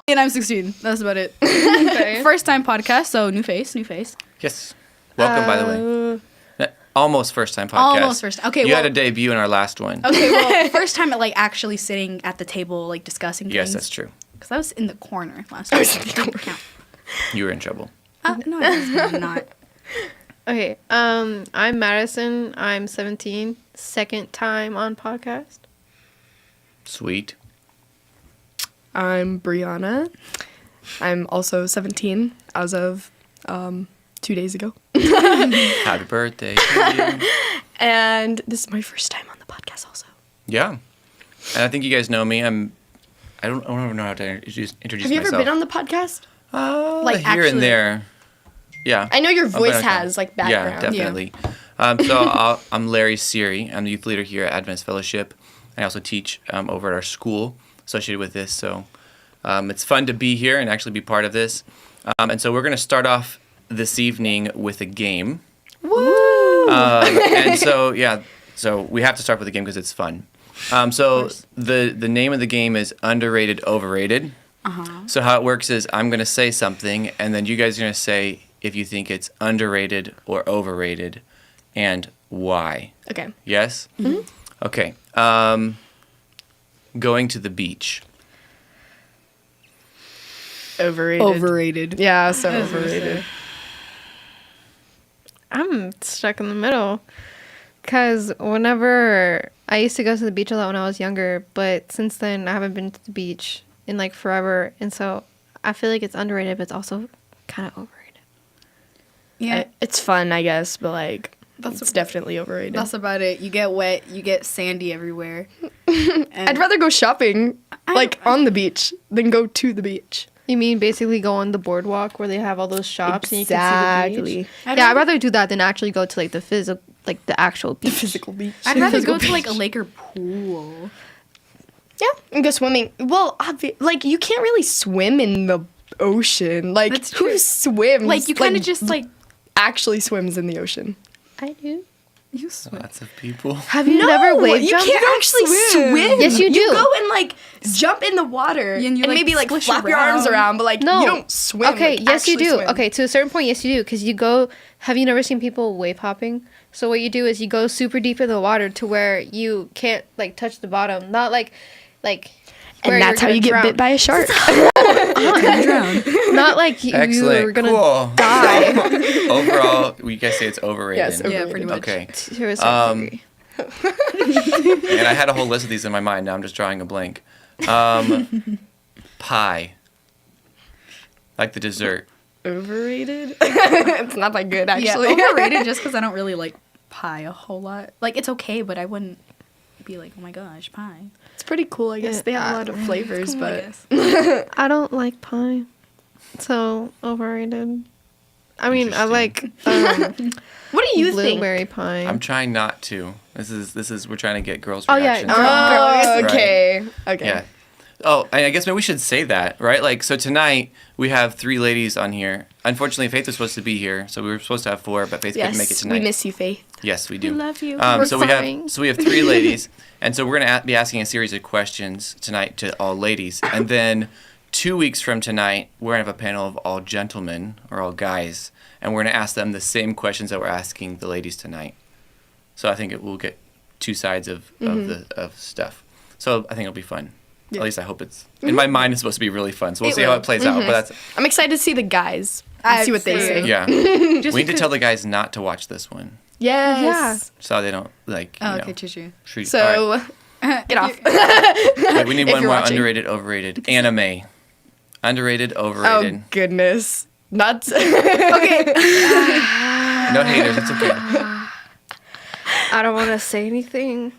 And I'm 16. That's about it. Okay. First time podcast, so new face. Yes. Welcome, by the way. Almost first time podcast. Almost first. Okay, You well, had a debut in our last one. Okay, well, first time like actually sitting at the table, like discussing Yes, things. that's true. Because I was in the corner last time. Count. You were in trouble. No, I was not. Okay. I'm Madison. I'm 17. Second time on podcast. Sweet. I'm Brianna. I'm also 17 as of 2 days ago. Happy birthday to you. And this is my first time on the podcast also. Yeah. And I think you guys know me. I don't even know how to introduce Have you myself. ever been on the podcast? Like, here actually- and there. Yeah. I know your I've been voice on- has like Yeah, background. definitely. I'm Larry Siri. I'm the youth leader here at Adventist Fellowship. I also teach over at our school associated with this. So it's fun to be here and actually be part of this. And so we're going to start off this evening with a game. Woo! And so, yeah, so we have to start with a game because it's fun. So the name of the game is Underrated, Overrated. So how it works is I'm going to say something, and then you guys are going to say if you think it's underrated or overrated, and why. Okay. Yes? Mm-hmm. Okay. Going to the beach. Overrated. Yeah, so overrated. I'm stuck in the middle. Because whenever I used to go to the beach a lot when I was younger, but since then I haven't been to the beach in like forever. And so I feel like it's underrated, but it's also kind of overrated. Yeah, It's fun, I guess, but like That's it's a- definitely overrated. that's about it. You get wet, you get sandy everywhere. And I'd rather go shopping like on the beach than go to the beach. You mean basically go on the boardwalk where they have all those shops and you can see the beach? I'd Yeah, I'd rather- rather do that than actually go to like the actual beach. Physical beach. I'd rather Physical go to like a beach. lake or pool. Yeah, and go swimming. Well, like you can't really swim in the ocean. Like That's true. who swims? Like you kind of just like actually swims in the ocean. I do. you swim. Lots of people. Have you never wave you jumped? can't actually swim. Yes, you do. You go and like jump in the water And and, you, like, maybe like splish flap your arms around. around, but like No. you don't swim. Okay, like, yes you actually do. swim. Okay, to a certain point, yes you do. Because you go. Have you never seen people wave hopping? So what you do is you go super deep in the water to where you can't like touch the bottom. Not like. And where that's you're how you gonna get drown. bit by a shark. Not like you're Excellent. gonna Cool. die. Overall, you guys say it's overrated. Yes, Yeah, overrated. pretty much. Okay. To a certain degree. And I had a whole list of these in my mind. Now I'm just drawing a blank. Pie. Like the dessert. Overrated. It's not that good actually. Yeah, overrated just because I don't really like pie a whole lot. Like it's okay, but I wouldn't be like, oh my gosh, pie. It's pretty cool, I guess. They have a lot of flavors, Cool, I but guess. I don't like pie, so overrated. I mean, I like what do you think? blueberry pie. I'm trying not to. This is we're trying to get girls' Oh, yeah. reactions. Oh, Right. okay. Okay. Yeah. Oh, and I guess maybe we should say that, right? Like, so tonight we have 3 ladies on here. Unfortunately, Faith was supposed to be here, so we were supposed to have 4, but Faith couldn't make it Yes, tonight. we miss you, Faith. Yes, we do. We love you. So We're we fine. have 3 ladies, and so we're gonna be asking a series of questions tonight to all ladies, and then 2 weeks from tonight we're gonna have a panel of all gentlemen or all guys, and we're gonna ask them the same questions that we're asking the ladies tonight. So I think it will get 2 sides of stuff. So I think it'll be fun. Yeah. At least I hope it's. In my mind, it's supposed to be really fun. So we'll It see how will. it plays out. But that's I'm excited to see the guys. And see what they say. yeah. Just We need to because- tell the guys not to watch this one, Yes. so they don't like. Oh, You okay, know, true. treat. All right. So get off. Wait, we need if one you're more watching. underrated, overrated. Anime. Underrated, Oh overrated. goodness. Not Okay. No haters, it's okay. I don't want to say anything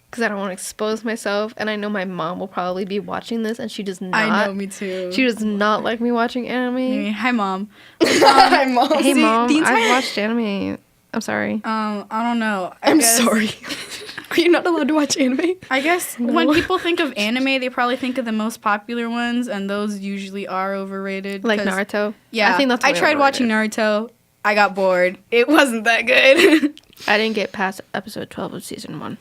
because I don't want to expose myself, and I know my mom will probably be watching this, and she does not. I know, me too. She does not like me watching anime. Hi, mom. Hi, Mom. Hey, See, mom, the entire- I've watched anime. I'm sorry. I don't know. I I'm guess- sorry. Are you not allowed to watch anime? I guess when people think of anime, they probably think of the most popular ones, and those usually are overrated. Like 'cause- Naruto. Yeah, I think that's. I way tried watching overrated. Naruto. I got bored. It wasn't that good. I didn't get past episode 12 of season 1.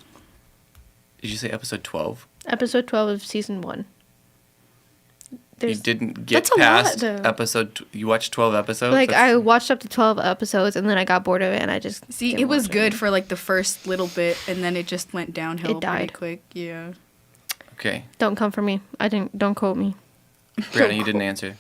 Did you say episode 12? Episode 12 of season 1. You there's didn't get That's a lot, past though. you watched 12 episodes? like That's- I watched up to 12 episodes and then I got bored of it and I just See, didn't it was watch good for like the first little bit, and then it just went downhill It pretty died. quick. Yeah. Okay. Don't come for me. Don't quote me. Brianna, you didn't answer.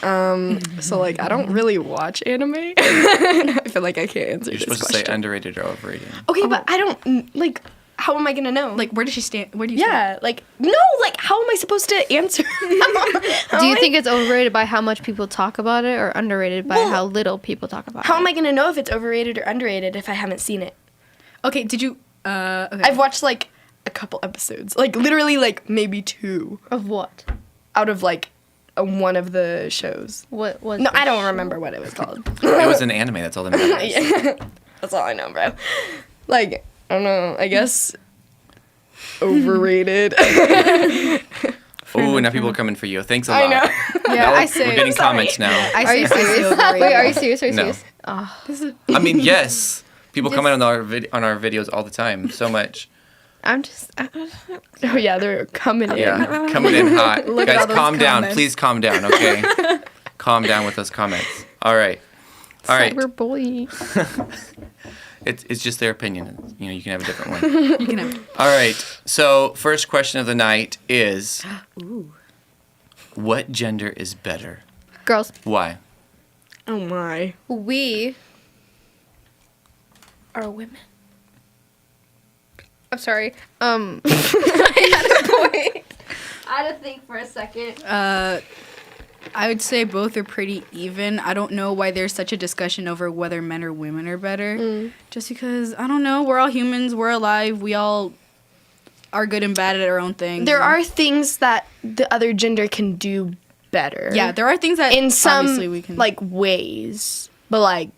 So like I don't really watch anime. I feel like I can't answer You're this supposed to question. say underrated or overrated. Okay, but I don't like. How am I gonna know? Like, where does she stand? Where do you yeah, like no, like how am I supposed to answer? Do you think it's overrated by how much people talk about it or underrated by Well, how little people talk about How it? am I gonna know if it's overrated or underrated if I haven't seen it? stand? Okay, did you? Okay. I've watched like a couple episodes, like literally like maybe 2 Of what? out of like one of the shows. What was No, I don't remember what it was called. It was an anime. That's all that matters. Yeah. That's all I know, bro. Like I don't know. I guess overrated. Oh, now people are coming for you. Thanks a I lot. know. Yeah, Now I we're say. getting sorry. comments now. I Are say you I say serious? overrated. Wait, are you serious? Are you No. serious? Oh, I mean, yes. People comment on our videos all the time. So much. I'm just. Oh yeah, they're coming in. Yeah, coming in hot. Look at all Guys, those calm down. comments. Please calm down, okay? Calm down with those comments. All right. All right. Cyberbully. It's just their opinion. You know, you can have a different one. You can have. All right. So, first question of the night is what gender is better? Girls. Why? Oh my. We are women. I'm sorry. I had a point. I had to think for a second. I would say both are pretty even. I don't know why there's such a discussion over whether men or women are better. Just because, I don't know, we're all humans, we're alive, we all are good and bad at our own things. There and- are things that the other gender can do better. Yeah, there are things that in some obviously we can. like ways, but like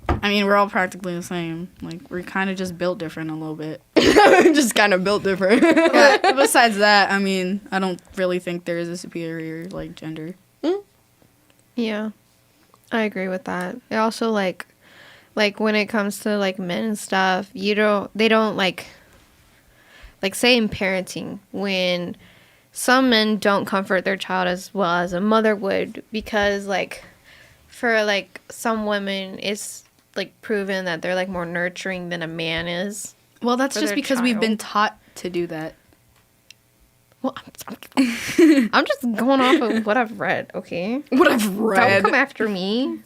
I mean, we're all practically the same. Like, we're kind of just built different a little bit. just kind of built different. But besides that, I mean, I don't really think there is a superior, like, gender. Yeah, I agree with that. It also like when it comes to like men and stuff, they don't like say in parenting when some men don't comfort their child as well as a mother would because like for like some women it's like proven that they're like more nurturing than a man is. Well, that's For just their because we've been child. taught to do that. Well, I'm just going off of what I've read, okay? What I've Don't read. come after me.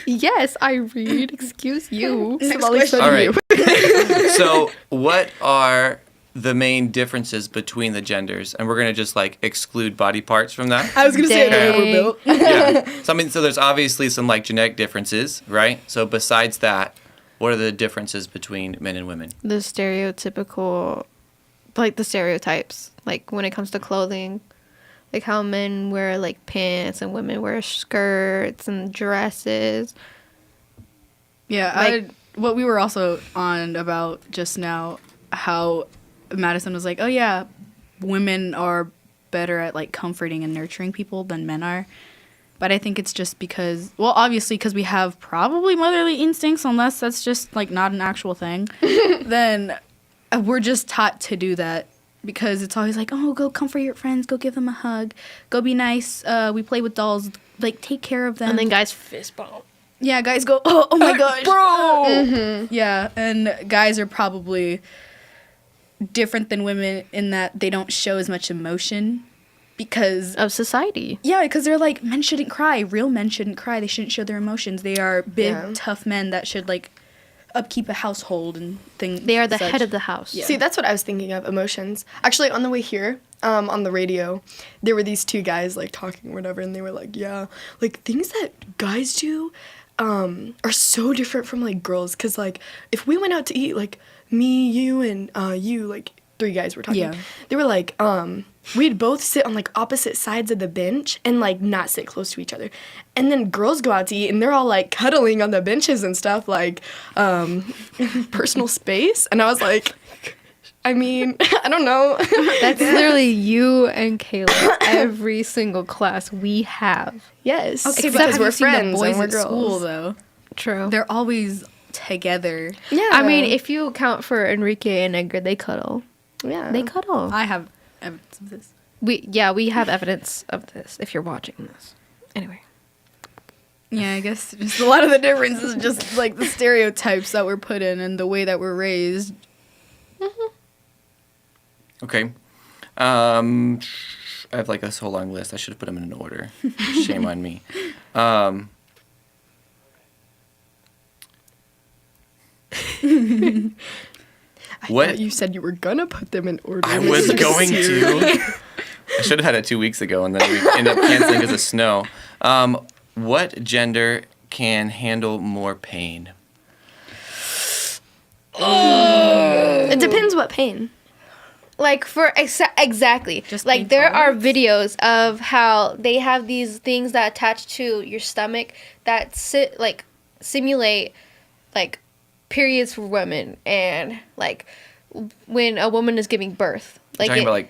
Yes, I read. Excuse you. Somali said All you. right. So, what are the main differences between the genders? And we're going to just like exclude body parts from that. I was gonna say I don't know we're Dang. built. Yeah. So, I mean, so there's obviously some like genetic differences, right? So, besides that, what are the differences between men and women? The stereotypical, like the stereotypes, like when it comes to clothing, like how men wear like pants and women wear skirts and dresses. Yeah, Like- what we were also on about just now, how Madison was like, oh yeah, women are better at like comforting and nurturing people than men are. But I think it's just because, well, obviously because we have probably motherly instincts, unless that's just like not an actual thing, then we're just taught to do that. Because it's always like, oh, go comfort your friends, go give them a hug, go be nice. We play with dolls, like take care of them. And then guys fist bump. Yeah, guys go, oh my gosh. Bro. Yeah, and guys are probably different than women in that they don't show as much emotion because Of society. yeah, because they're like men shouldn't cry. Real men shouldn't cry. They shouldn't show their emotions. They are big, Yeah. tough men that should like upkeep a household and things. They are the such. head of the house. Yeah. See, that's what I was thinking of, emotions. Actually, on the way here, on the radio, there were these two guys, like, talking or whatever, and they were like, yeah, like, things that guys do are so different from, like, girls. Because, like, if we went out to eat, like, me, you, and you, like, 3 guys were talking. Yeah. They were like, we'd both sit on, like, opposite sides of the bench and, like, not sit close to each other. And then girls go out to eat, and they're all, like, cuddling on the benches and stuff, like, personal space. And I was like, I mean, I don't know. That's literally you and Kayla. Every single class we have. Yes. Okay, but because have we're you seen the friends boys and we're at girls. school though? True. They're always together. Yeah. I mean, if you account for Enrique and Edgar, they cuddle. yeah. They cuddle. I have evidence of this. we have evidence of this if you're watching this. Anyway. Yeah, I guess just a lot of the difference is just like the stereotypes that we're put in and the way that we're raised. Okay. I have like this whole long list. I should have put them in an order. Shame on me. What? Thought you said you were gonna put them in order. I was going to. I should have had it 2 weeks ago, and then we ended up canceling because of snow. What gender can handle more pain? It depends what pain. Like for exactly, Just like pain there are tolerance? videos of how they have these things that attach to your stomach that simulate like periods for women and like when a woman is giving birth. You're Like talking it, about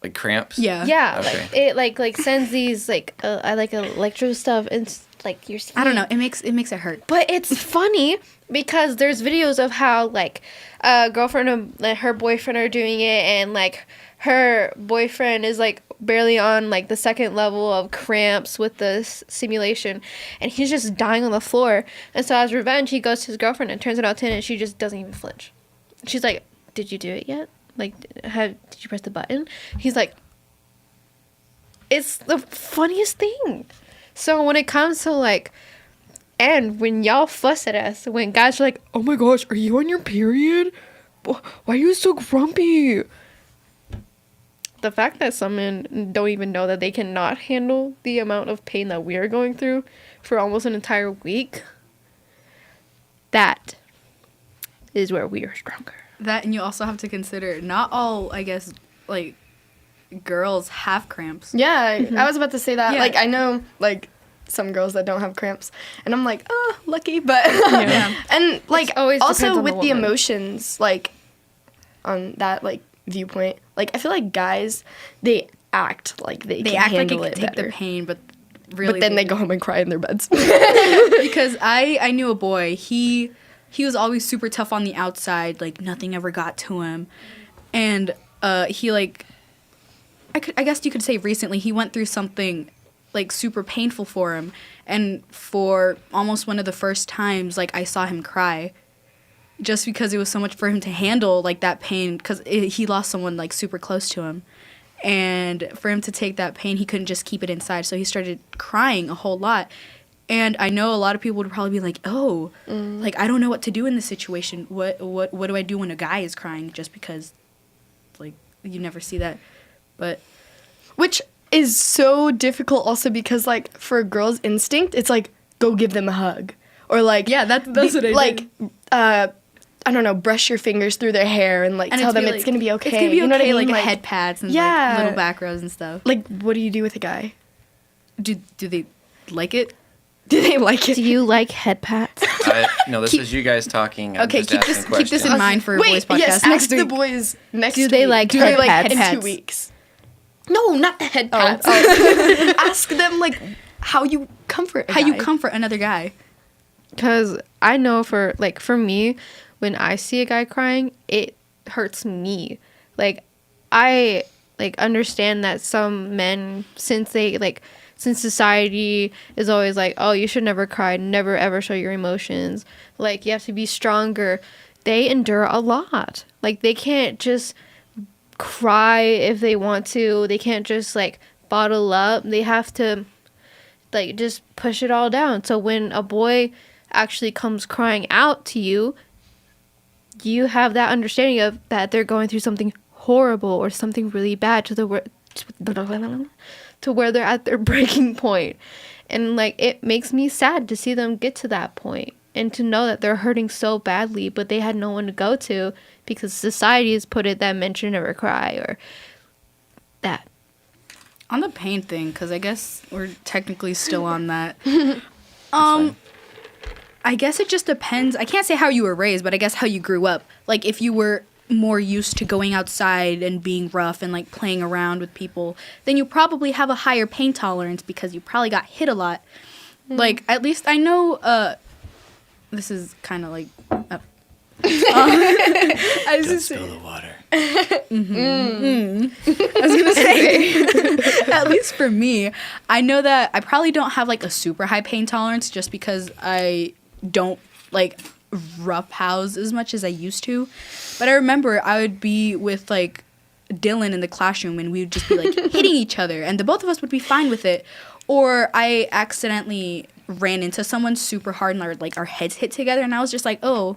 like cramps? Yeah. yeah, Okay. like it like sends these I like electro stuff and like your skin. I don't know. It makes it hurt. But it's funny because there's videos of how like a girlfriend and like, her boyfriend are doing it, and like her boyfriend is like barely on like the second level of cramps with the simulation, and he's just dying on the floor. And so as revenge, he goes to his girlfriend and turns it on 10, and she just doesn't even flinch. She's like, "Did you do it yet? Like, did you press the button?" He's like, "It's the funniest thing." So when it comes to like, and when y'all fuss at us, when guys are like, "Oh my gosh, are you on your period? Why are you so grumpy?" The fact that some men don't even know that they cannot handle the amount of pain that we are going through for almost an entire week, that is where we are stronger. That, and you also have to consider not all, I guess, like girls have cramps. Yeah, I was about to say that. Yeah. Like, I know, like, some girls that don't have cramps, and I'm like, oh, lucky, but Yeah. and like always depends also on the with the woman. emotions, like on that like viewpoint, like I feel like guys they act like they They can act like handle it it can take better, the pain, but really, but then they go home and cry in their beds. Because I knew a boy. He was always super tough on the outside. Like nothing ever got to him, and he like I guess you could say recently he went through something like super painful for him, and for almost one of the first times like I saw him cry, just because it was so much for him to handle like that pain, because he lost someone like super close to him. And for him to take that pain, he couldn't just keep it inside. So he started crying a whole lot. And I know a lot of people would probably be like, oh, like, I don't know what to do in this situation. What do I do when a guy is crying? Just because, like, you never see that. But Which is so difficult also because like for a girl's instinct, it's like go give them a hug or like yeah, that's what I like did. I don't know, brush your fingers through their hair and like And tell them be it's gonna be okay. It's gonna be You know what I okay, mean? like head pats and Yeah. like little back rows and stuff. Like what do you do with a guy? Do they like it? Do they like it? Do you like head pats? No, this is you guys talking. I'm Okay, just keep asking this in questions. mind for a boys Wait, podcast yes, next ask the week. boys next Do they week. like Do head they like pats? in 2 Pats. weeks? No, not the head pats. Ask them like how you comfort a How you guy. comfort another guy. Because I know for me, when I see a guy crying, it hurts me. Like, I like understand that some men, since society is always like, oh, you should never cry, never ever show your emotions. Like, you have to be stronger. They endure a lot. Like, they can't just cry if they want to. They can't just like bottle up. They have to like just push it all down. So when a boy actually comes crying out to you, you have that understanding of that they're going through something horrible or something really bad to where they're at their breaking point. And like it makes me sad to see them get to that point and to know that they're hurting so badly, but they had no one to go to because society has put it that men should never cry or that. On the pain thing, because I guess we're technically still on that. fine. I guess it just depends. I can't say how you were raised, but I guess how you grew up. Like, if you were more used to going outside and being rough and, like, playing around with people, then you probably have a higher pain tolerance because you probably got hit a lot. Like, at least I know, this is kind of like... I was Don't just spill the water. I was gonna say, at least for me, I know that I probably don't have like a super high pain tolerance just because I don't like rough house as much as I used to. But I remember I would be with like Dylan in the classroom and we would just be like hitting each other and the both of us would be fine with it. Or I accidentally ran into someone super hard and our heads hit together and I was just like, oh,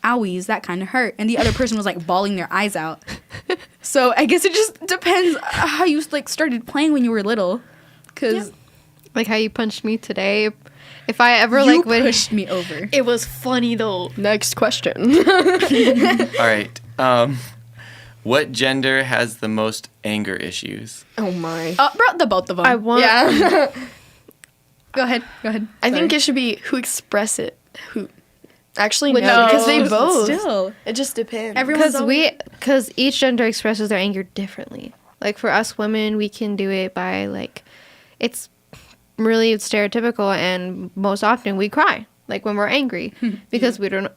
owies, that kind of hurt. And the other person was like bawling their eyes out. So I guess it just depends how you like started playing when you were little. Because Like how you punched me today. If I ever you like would pushed me over. it was funny though. Next question. All right. What gender has the most anger issues? Oh my. Bro, the both of them. I want Yeah. Go ahead. I think Sorry. it should be who express it. Who. Actually, Well, no, no, because they both. Still. It just depends. Everyone's because each gender expresses their anger differently. Like for us women, we can do it by like, it's really stereotypical, and most often we cry like when we're angry because we don't.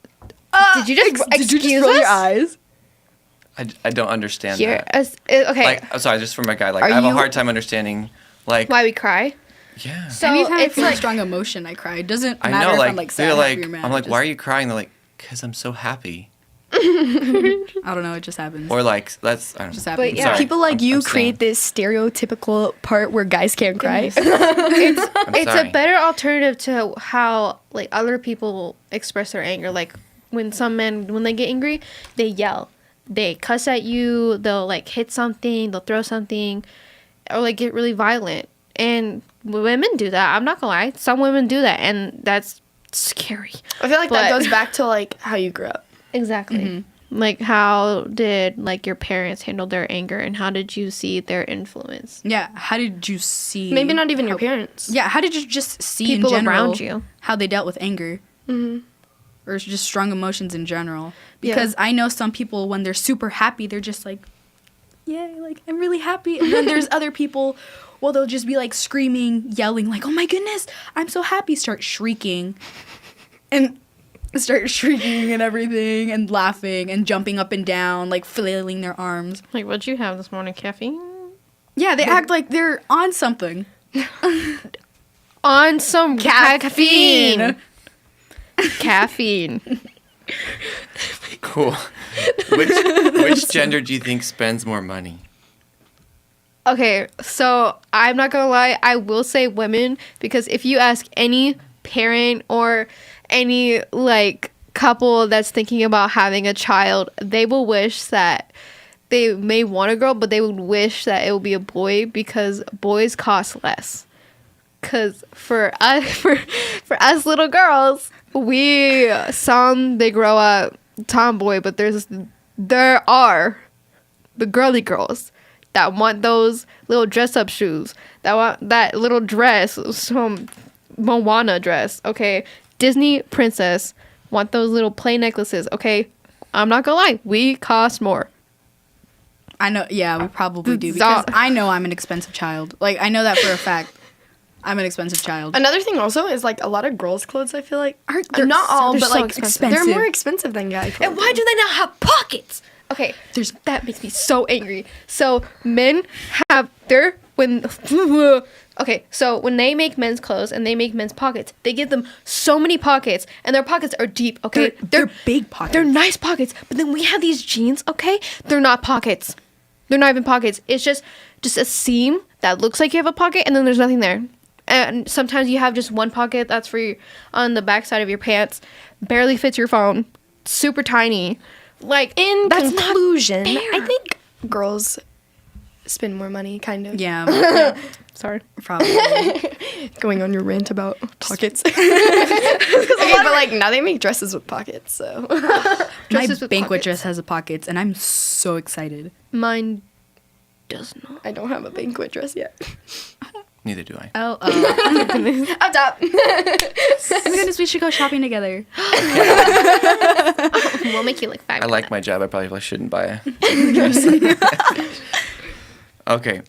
Did you just excuse roll us? your eyes? I don't understand Here, that. okay. Like, I'm sorry, just for my guy. Like, Are I have a you- hard time understanding. Like, Why we cry? yeah. So Anytime I it's feel like a strong emotion, I cry. It doesn't I matter know. if Like, I'm like sad, they're happy, like, or mad. I'm like, Just- why are you crying? They're like, because I'm so happy. I don't know. It just happens. Or like, that's I don't just know. happens. But yeah. Sorry. People like I'm you saying. create this stereotypical part where guys can't cry. It's sorry. a better alternative to how like other people express their anger. Like when some men, when they get angry, they yell, they cuss at you, they'll like hit something, they'll throw something, or like get really violent. And women do that. I'm not gonna lie, some women do that, and that's scary. I feel like that But- goes back to like how you grew up. Exactly. Like how did like your parents handle their anger, and how did you see their influence? Yeah. How did you see? Maybe not even your parents. Yeah. How did you just see People in general around you. how they dealt with anger? Mm-hmm. Or just strong emotions in general? Because I know some people when they're super happy, they're just like, yay, like I'm really happy. And then there's other people, well, they'll just be like screaming, yelling, like, oh my goodness, I'm so happy. Start shrieking, and start shrieking and everything, and laughing and jumping up and down, like flailing their arms. Like, what'd you have this morning? Caffeine? Yeah, they act like they're on something. On some caffeine. Caffeine. Cool. Which gender do you think spends more money? Okay, so I'm not gonna lie, I will say women, because if you ask any parent or any like couple that's thinking about having a child, they will wish that they may want a girl, but they would wish that it would be a boy because boys cost less. Cause for us, for us little girls, they grow up tomboy, but there are the girly girls that want those little dress up shoes, that want that little dress, some Moana dress, okay? Disney princess want those little plain necklaces, okay? I'm not gonna lie, we cost more. I know, yeah, we probably do, Za- because I know I'm an expensive child. Like, I know that for a fact. I'm an expensive child. Another thing also is like a lot of girls' clothes. I feel like They're not all, they're but so like expensive. they're more expensive than guy clothes. And why do they not have pockets? Okay, that makes me so angry. So men have okay, so when they make men's clothes and they make men's pockets, they give them so many pockets, and their pockets are deep. Okay, They're big pockets. They're nice pockets, but then we have these jeans. Okay, they're not pockets. They're not even pockets. It's just a seam that looks like you have a pocket, and then there's nothing there. And sometimes you have just one pocket that's for on the back side of your pants, barely fits your phone, super tiny. Like In that's not conclusion, fair. I think girls spend more money, kind of. Yeah, Sorry. probably. Going on your rant about pockets. Okay, but like now they make dresses with pockets, so My Dresses with banquet pockets. dress has a pockets, and I'm so excited. Mine does not. I don't have a banquet dress yet. Neither do I. Oh, Up top. oh my goodness, we should go shopping together. We'll make you like $5. I like my job. I probably shouldn't buy a dress. Okay.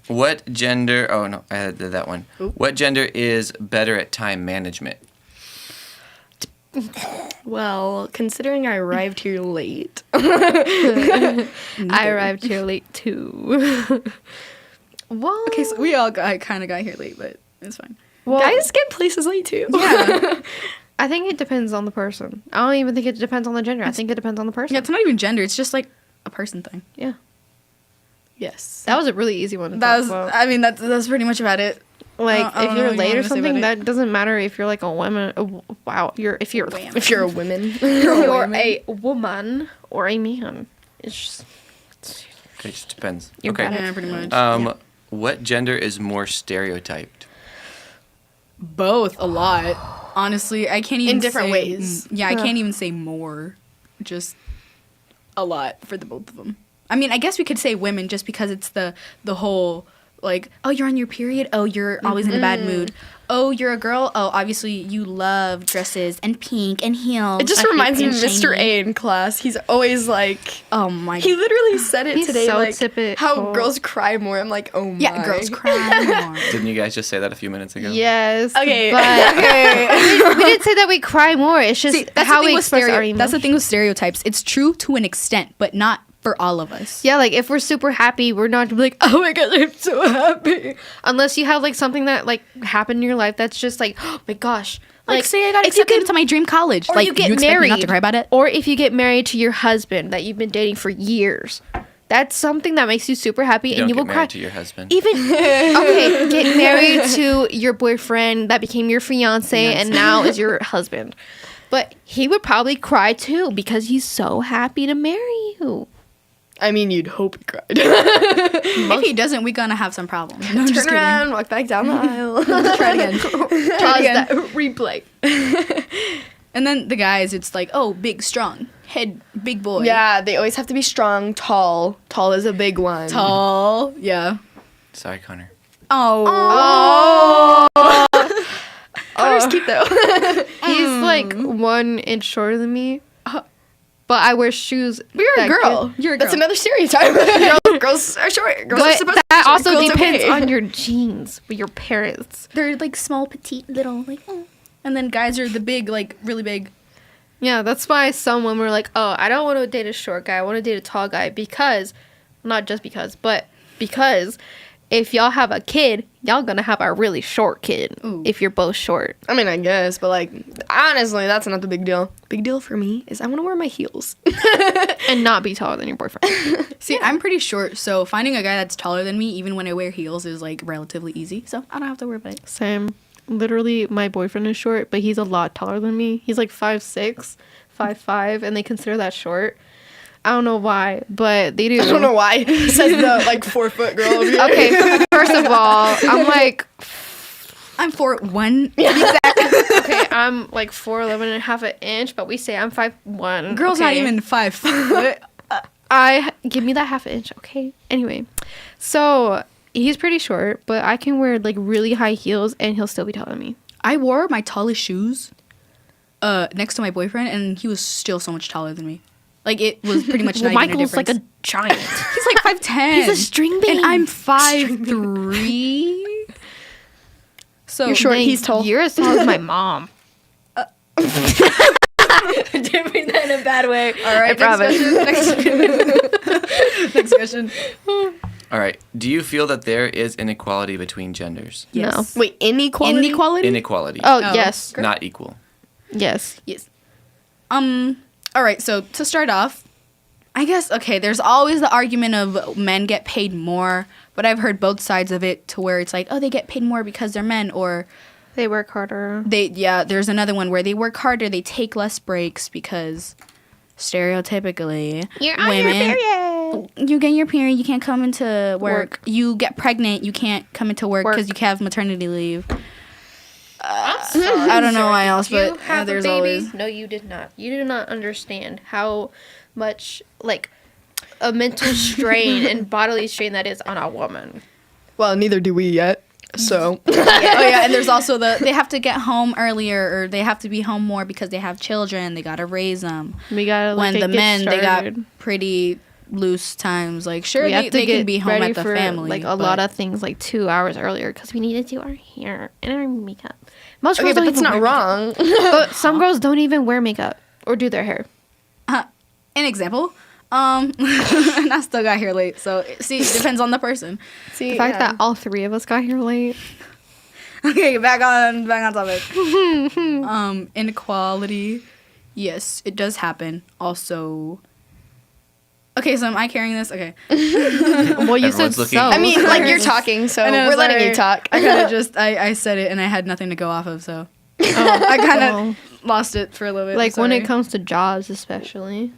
What gender? Oh no, I did that one. What gender is better at time management? Well, considering I arrived here late. I arrived here late too. What? Okay, so we all kind of got here late, but it's fine. Well, Guys get places late too. Yeah. I think it depends on the person. I don't even think it depends on the gender. I think it depends on the person. Yeah, it's not even gender. It's just like a person thing. Yeah. Yes. That was a really easy one to That talk was. about. I mean, that's pretty much about it. Like, I don't if know you're what you late want or me to say something, about it. that doesn't matter if you're like a woman. Wow. If you're If you're a woman. or a woman or a man. It's just, Okay, just depends. You're okay. better. Yeah, pretty much. What gender is more stereotyped? Both a lot. Honestly, I can't even In different say- ways. Yeah, I can't even say more. Just a lot for the both of them. I mean, I guess we could say women just because it's the whole like, oh, you're on your period. Oh, you're always in a bad mood. Oh, you're a girl. Oh, obviously you love dresses and pink and heels. It just I hate reminds me of being Mr. shiny. A in class. He's always like, Oh my. he literally said it He's today, so like typical. how girls cry more. I'm like, oh my. Yeah, girls cry more. Didn't you guys just say that a few minutes ago? yes. Okay. But Okay. we didn't say that we cry more. It's just See, that's how the thing we with express our stereo. emotions. That's the thing with stereotypes. It's true to an extent, but not for all of us. Yeah, like if we're super happy, we're not gonna be like, oh my god, I'm so happy. Unless you have like something that like happened in your life that's just like, oh my gosh. Like, say I got if you accepted get- into my dream college. or Like, you get expect me married, not to cry about it? or if you get married to your husband that you've been dating for years, that's something that makes you super happy, You and don't you get will cry. married to your husband. Even okay, get married to your boyfriend that became your fiance and now is your husband, but he would probably cry too because he's so happy to marry you. I mean, you'd hope he cried. If he doesn't, we're gonna have some problems. No, I'm just Turn kidding. around, walk back down the aisle. Try it again. Pause again. that replay. And then the guys, it's like, oh, big, strong, head, big boy. Yeah, they always have to be strong, tall. Tall is a big one. Tall. Yeah. Sorry, Connor. Oh. Connor's cute though. He's like 1 inch shorter than me, but I wear shoes. You're a that girl. You're a That's girl. another stereotype. Girls are short. Girls are But supposed that to be also short. Girls depends okay. on your genes with your parents. They're like small, petite, little, like, oh. And then guys are the big, like, really big. Yeah, that's why some women were like, oh, I don't want to date a short guy. I want to date a tall guy because, not just because, but because if y'all have a kid, y'all gonna have a really short kid Ooh. if you're both short. I mean, I guess, but like, honestly, that's not the big deal. Big deal for me is I want to wear my heels. And not be taller than your boyfriend. See, I'm pretty short, so finding a guy that's taller than me, even when I wear heels, is like relatively easy. So I don't have to worry about it. Same. Literally, my boyfriend is short, but he's a lot taller than me. He's like 5'6", 5'5", and they consider that short. I don't know why, but they do. I don't know why. Says the like 4 foot girl over here. Okay, first of all, I'm like, I'm 4'1". okay, I'm like 4'11" and a half an inch, but we say I'm 5'1". Girl's not okay? even 5 foot. Give me that half an inch, okay? Anyway, so he's pretty short, but I can wear like really high heels and he'll still be taller than me. I wore my tallest shoes next to my boyfriend, and he was still so much taller than me. Like, it was pretty much Well, not even a Michael's like a difference. giant. He's like 5'10". He's a string bean. And I'm 5'3". So You're short, Dang, he's tall. You're as tall as my mom. Didn't mean that in a bad way. All right, next question. All right. Do you feel that there is inequality between genders? Yes. Wait, inequality? Inequality? Inequality. Oh, Oh. yes. Not equal. Yes. Yes. All right, so to start off, I guess, okay, there's always the argument of men get paid more, but I've heard both sides of it to where it's like, oh, they get paid more because they're men, or They work harder. there's another one where they work harder, they take less breaks because stereotypically, you get your period, you can't come into work. You get pregnant, you can't come into work because you have maternity leave. I don't know why else, but there's always. No, you did not. You do not understand how much like a mental strain and bodily strain that is on a woman. Well, neither do we yet. So, Oh yeah, and there's also they have to get home earlier, or they have to be home more because they have children. They gotta raise them. We gotta When like, the get men, they got started. pretty loose times. Like sure, We have to they get can be home ready at the for family. like a but- lot of things like 2 hours earlier because we need to do our hair and our makeup. Most Okay, girls but don't that's even not wear wrong. But some girls don't even wear makeup or do their hair. An example. And I still got here late, so see, it depends on the person. See, The fact that all three of us got here late. Okay, back on topic. Inequality. Yes, it does happen. Also, okay, so am I carrying this? Okay. Well, you said Everyone's looking- so. I mean, like you're talking, so I know, we're letting sorry. you talk. I kind of just I said it and I had nothing to go off of, so I kind of lost it for a little bit. Like when sorry. it comes to jobs, especially,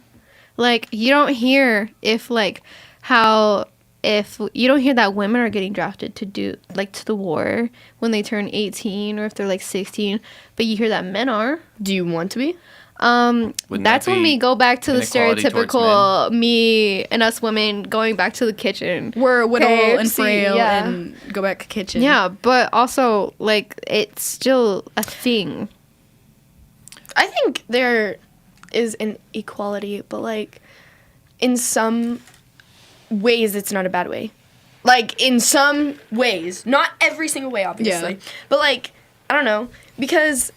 like you don't hear if like how if you don't hear that women are getting drafted to do like to the war when they turn 18 or if they're like 16, but you hear that men are. Do you want to be? Wouldn't That's that when be we go back to the inequality towards stereotypical me and us women going back to the kitchen. we're little and KFC, frail yeah. and go back to kitchen. Yeah, but also like it's still a thing. I think there is an equality, but like in some ways it's not a bad way. Like in some ways, not every single way obviously. Yeah. But like I don't know, because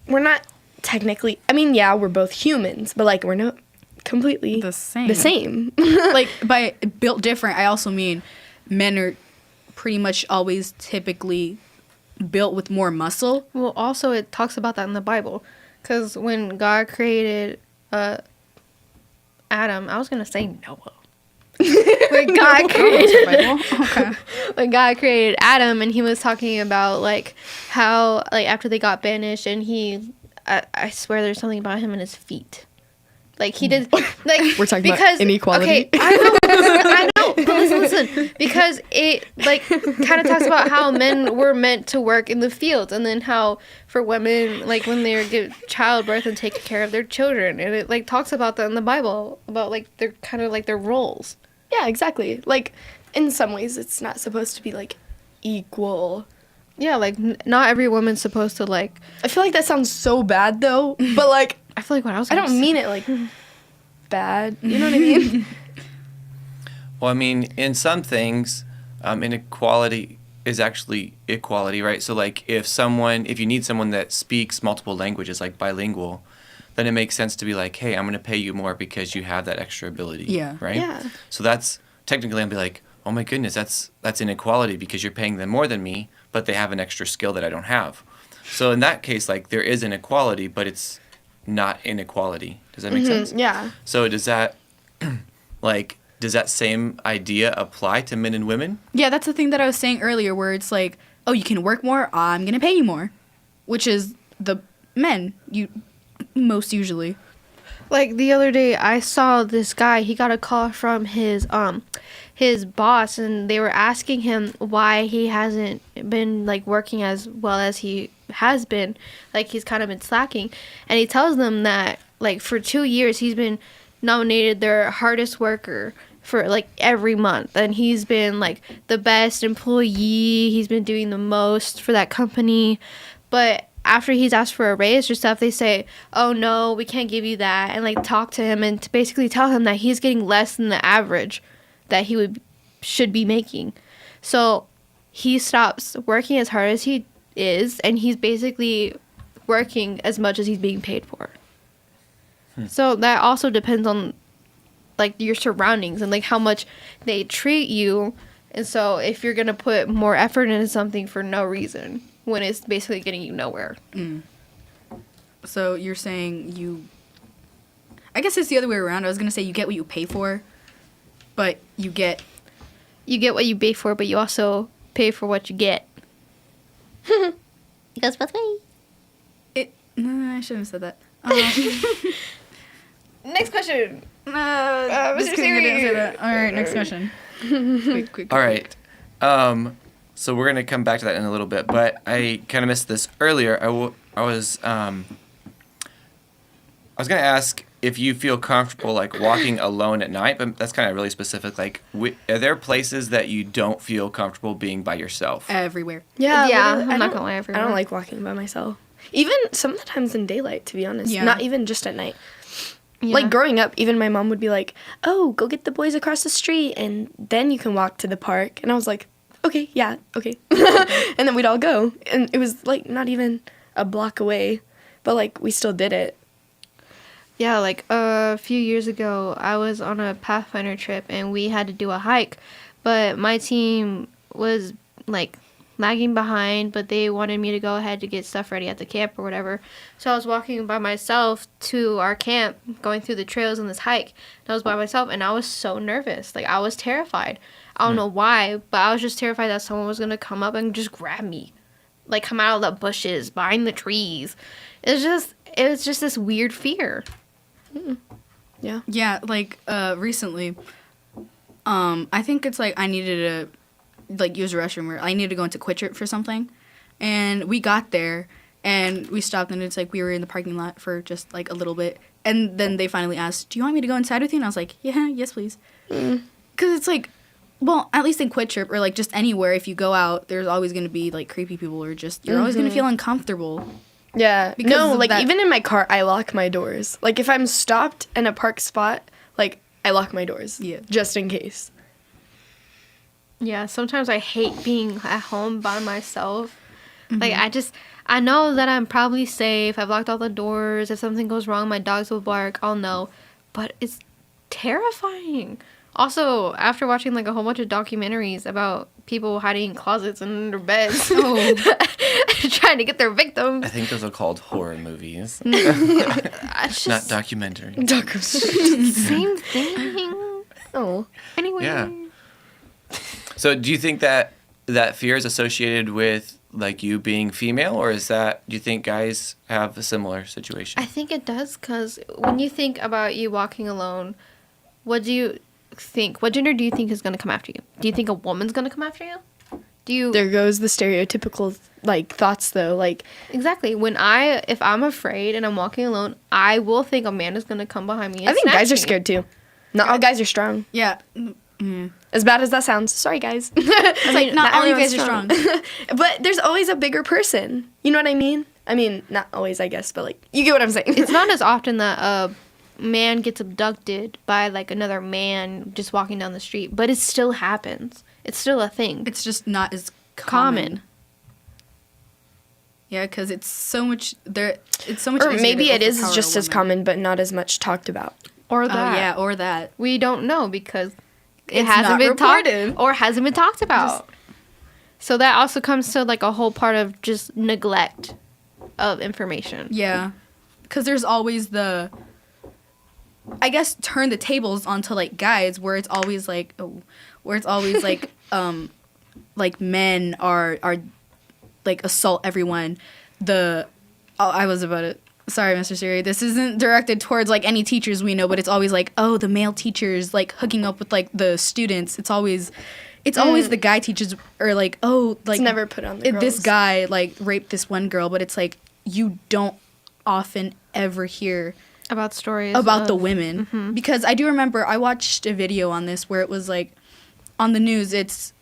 we're not technically, I mean, yeah, we're both humans, but like we're not completely The same. The same. Like by built different, I also mean men are pretty much always typically built with more muscle. Well, also it talks about that in the Bible, because when God created Adam, I was gonna say Noah. When God created Okay. when God created Adam, and he was talking about like how like after they got banished, and I swear there's something about him and his feet. Like he did, like We're talking about because, inequality. Okay, I know, but listen, because it like kind of talks about how men were meant to work in the fields, and then how for women, like when they're give childbirth and take care of their children, and it like talks about that in the Bible about like their kind of like their roles. Yeah, exactly. Like in some ways it's not supposed to be like equal. Yeah, like not every woman's supposed to like. I feel like that sounds so bad though, but like I feel like what I was. I gonna don't say- mean it like bad. You know what I mean? Well, I mean, in some things, inequality is actually equality, right? So, like, if you need someone that speaks multiple languages, like bilingual, then it makes sense to be like, hey, I'm going to pay you more because you have that extra ability. Yeah. Right? Yeah. So that's technically, I'd be like, oh my goodness, that's inequality because you're paying them more than me, but they have an extra skill that I don't have. So in that case, like, there is inequality, but it's not inequality. Does that make sense? Yeah. So does that, like, does that same idea apply to men and women? Yeah, that's the thing that I was saying earlier, where it's like, oh, you can work more, I'm gonna pay you more, which is the men most usually. Like the other day, I saw this guy. He got a call from his boss, and they were asking him why he hasn't been like working as well as he has been. Like he's kind of been slacking, and he tells them that like for 2 years he's been nominated their hardest worker for like every month, and he's been like the best employee. He's been doing the most for that company, but after he's asked for a raise or stuff, they say, oh no, we can't give you that, and like talk to him and to basically tell him that he's getting less than the average that he should be making. So he stops working as hard as he is, and he's basically working as much as he's being paid for. So that also depends on like your surroundings and like how much they treat you. And so if you're gonna put more effort into something for no reason when it's basically getting you nowhere. So you're saying I guess it's the other way around. I was gonna say you get what you pay for, but you get what you pay for, but you also pay for what you get. It goes both ways. No, I shouldn't have said that. Next question. Just Mr. kidding, I didn't say Siri. that. All right, next question. quick. All right. So we're gonna come back to that in a little bit, but I kind of missed this earlier. I was gonna ask if you feel comfortable like walking alone at night, but that's kind of really specific. Like, are there places that you don't feel comfortable being by yourself? Everywhere. Yeah. Yeah, literally, I'm not gonna lie, everywhere. I don't like walking by myself. Even sometimes in daylight, to be honest. Yeah. Not even just at night. Yeah. Like growing up, even my mom would be like, oh, go get the boys across the street and then you can walk to the park. And I was like, okay, yeah, okay. And then we'd all go. And it was like not even a block away, but like we still did it. Yeah, like a few years ago, I was on a Pathfinder trip and we had to do a hike, but my team was like lagging behind, but they wanted me to go ahead to get stuff ready at the camp or whatever. So I was walking by myself to our camp, going through the trails on this hike. And I was by myself and I was so nervous. Like I was terrified. I don't know why, but I was just terrified that someone was going to come up and just grab me. Like come out of the bushes, behind the trees. It was just this weird fear. Yeah. Yeah, like recently, I think it's like I needed to like use a restroom or I needed to go into Quick Trip for something, and we got there and we stopped and it's like we were in the parking lot for just like a little bit, and then they finally asked, "Do you want me to go inside with you?" And I was like, "Yeah, yes, please," because it's like, well, at least in Quick Trip or like just anywhere, if you go out, there's always gonna be like creepy people or just you're always gonna feel uncomfortable. Yeah. Because No, of like that- even in my car, I lock my doors. Like if I'm stopped in a park spot, like I lock my doors. Yeah. Just in case. Yeah, sometimes I hate being at home by myself. Like I know that I'm probably safe. I've locked all the doors. If something goes wrong, my dogs will bark. I'll know. But it's terrifying. Also, after watching like a whole bunch of documentaries about people hiding in closets and under beds, trying to get their victims. I think those are called horror movies, It's not just documentary. same thing. Oh. Anyway. Yeah. So, do you think that fear is associated with like you being female, or is that do you think guys have a similar situation? I think it does because when you think about you walking alone, what do you think? What gender do you think is going to come after you? Do you think a woman's going to come after you? Do you There goes the stereotypical like thoughts though. Like exactly if I'm afraid and I'm walking alone, I will think a man is going to come behind me. And I think snatch guys are me. scared too. Not all guys are strong. Yeah, As bad as that sounds. Sorry guys. it's like not all you guys everyone's are strong. But there's always a bigger person. You know what I mean? I mean, not always, I guess, but like you get what I'm saying. It's not as often that a man gets abducted by like another man just walking down the street, but it still happens. It's still a thing. It's just not as common. common. Yeah, because it's so much there. It's so much. or easier maybe to it is overpower a just as woman. common, but not as much talked about. Or Oh that. yeah, or that. We don't know because it It's hasn't not been talked reported. or hasn't been talked about. So that also comes to like a whole part of just neglect of information. Yeah, because there's always the. I guess turn the tables onto like guys where it's always like like men are like assault everyone. I was about it. Sorry, Mr. Siri. This isn't directed towards like any teachers we know, but it's always like, oh, the male teachers like hooking up with like the students. It's always the guy teachers or like, oh, like It's never put on the this girls. guy like raped this one girl, but it's like you don't often ever hear About stories about the of- women because I do remember I watched a video on this where it was like on the news it's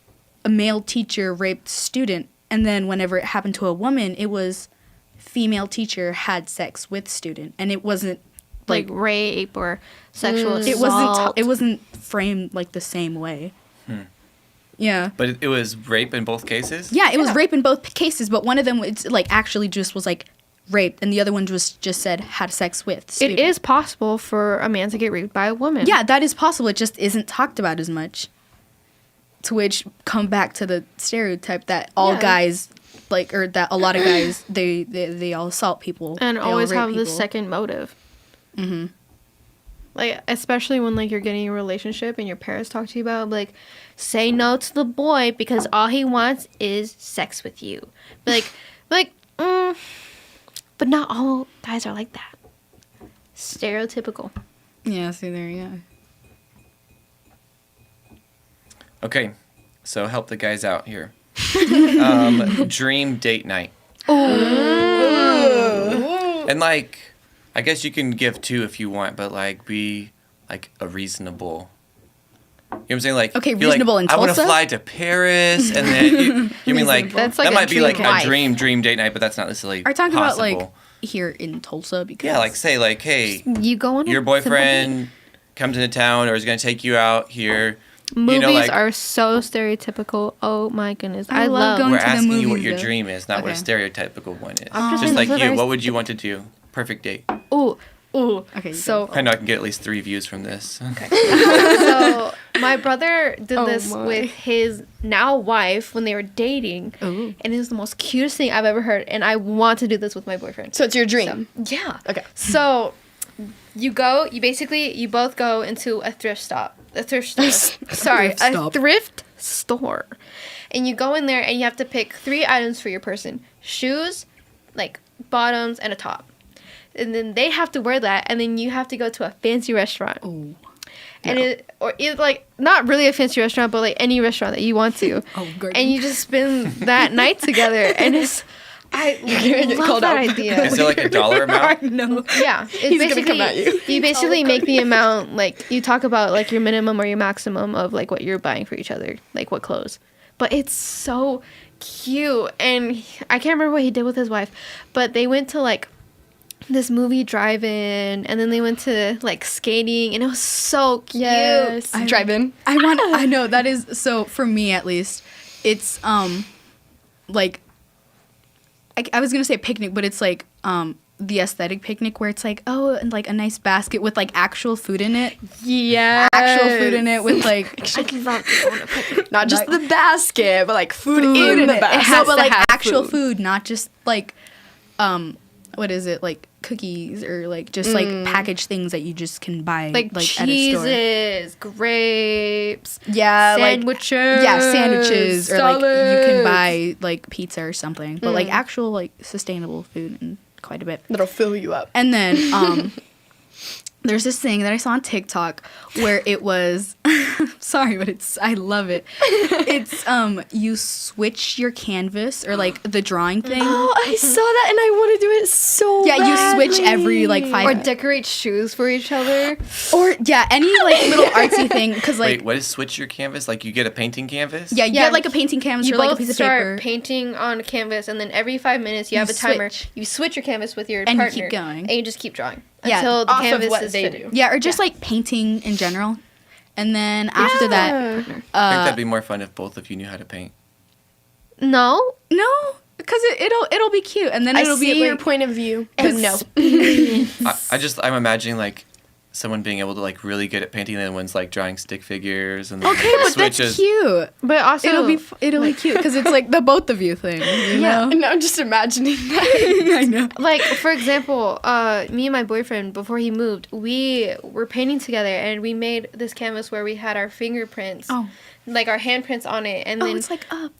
a male teacher raped student, and then whenever it happened to a woman it was female teacher had sex with student, and it wasn't like rape or sexual it assault. wasn't framed like the same way. Yeah. But it was rape in both cases. Yeah, it was rape in both cases, but one of them it's like actually just was like raped, and the other one was just said had sex with It student. is possible for a man to get raped by a woman. Yeah, that is possible. It just isn't talked about as much. To which come back to the stereotype that all Yeah. guys like, or that a lot of guys they all assault people And they all always rape have the people. second motive. Mm-hmm. Like, especially when, like, you're getting a relationship and your parents talk to you about, like, say no to the boy because all he wants is sex with you. But not all guys are like that. Stereotypical. Yeah, see there you go. Okay, so help the guys out here. Dream date night. And like, I guess you can give two if you want, but like be like a reasonable. You know what I'm saying? Like, Okay, be like, reasonable in I want to Tulsa? fly to Paris, and then you mean like That's like that a might be like dream a life. dream date night, but that's not necessarily. Are you talking about possible. like here in Tulsa? Because Yeah, like say like, hey, You go on a your simple date. boyfriend comes into town or is going to take you out here, Movies like- are so stereotypical. Oh my goodness, I I love love. going We're to the asking you what movies, your though. dream is, not what a Okay. stereotypical one is. I'm just Just like saying, you, very what would you want to do? Perfect date. Ooh, Okay, you so I know I can get at least 3 views from this. Okay. so my brother did Oh this my. with his now wife when they were dating, Ooh. and it was the most cutest thing I've ever heard. And I want to do this with my boyfriend. So it's your dream. Yeah. Okay. So you both go into a thrift store. Sorry, Thrift a stop. thrift store. And you go in there and you have to pick 3 items for your person. Shoes, like bottoms, and a top. And then they have to wear that, and then you have to go to a fancy restaurant. Oh. And it's like not really a fancy restaurant, but like any restaurant that you want to. Oh, great. And you just spend that night together, and it's I gonna get love called that out. idea. Is there like a dollar amount? No. Yeah, it's He's gonna basically come at you. you basically make the amount, like you talk about like your minimum or your maximum of like what you're buying for each other, like what clothes. But it's so cute, and I can't remember what he did with his wife, but they went to like this movie drive-in, and then they went to like skating, and it was so cute. Yes. Drive-in. I know that is so for me at least. It's like I was gonna say picnic, but it's like the aesthetic picnic where it's like, oh, and like a nice basket with like actual food in it. Yeah, Actual food in it with like I love to go on a picnic. Not just the basket, but like food food in the it. basket. No, has but to like have actual food. food, not just like what is it, like cookies or like just like packaged things that you just can buy Like at a store. cheeses, grapes, Yeah, sandwiches, sandwiches or like you can salads. buy like pizza or something, but like actual like sustainable food and quite a bit. That'll fill you up. And then there's this thing that I saw on TikTok where it was sorry, but I love it. It's you switch your canvas or like the drawing thing. Oh, I saw that and I want to do it so Yeah, you switch badly. every like or 5 decorate shoes for each other. or yeah, any like little artsy thing cuz like Wait, what is switch your canvas? Like you get a painting canvas? yeah, you Yeah, get like a painting canvas You or like a both piece of start paper. painting on a canvas, and then every 5 minutes you have a timer. switch. You switch your canvas with your And you partner, keep going. and you just keep drawing Yeah, until the off of canvas what is they finished. do. Yeah, or just like painting in general. And then after that, I think that'd be more fun if both of you knew how to paint. No, no, because it'll be cute, and then I it'll see be your like, point of view, but no. I'm imagining like someone being able to like really good at painting, and the one's like drawing stick figures and then okay, but that's switches. cute. but also It'll be cute because it's like the both of you thing. You know? And I'm just imagining that. I know. like for example, me and my boyfriend before he moved, we were painting together, and we made this canvas where we had our fingerprints, Oh. like our handprints on it, and Oh, then it's like up.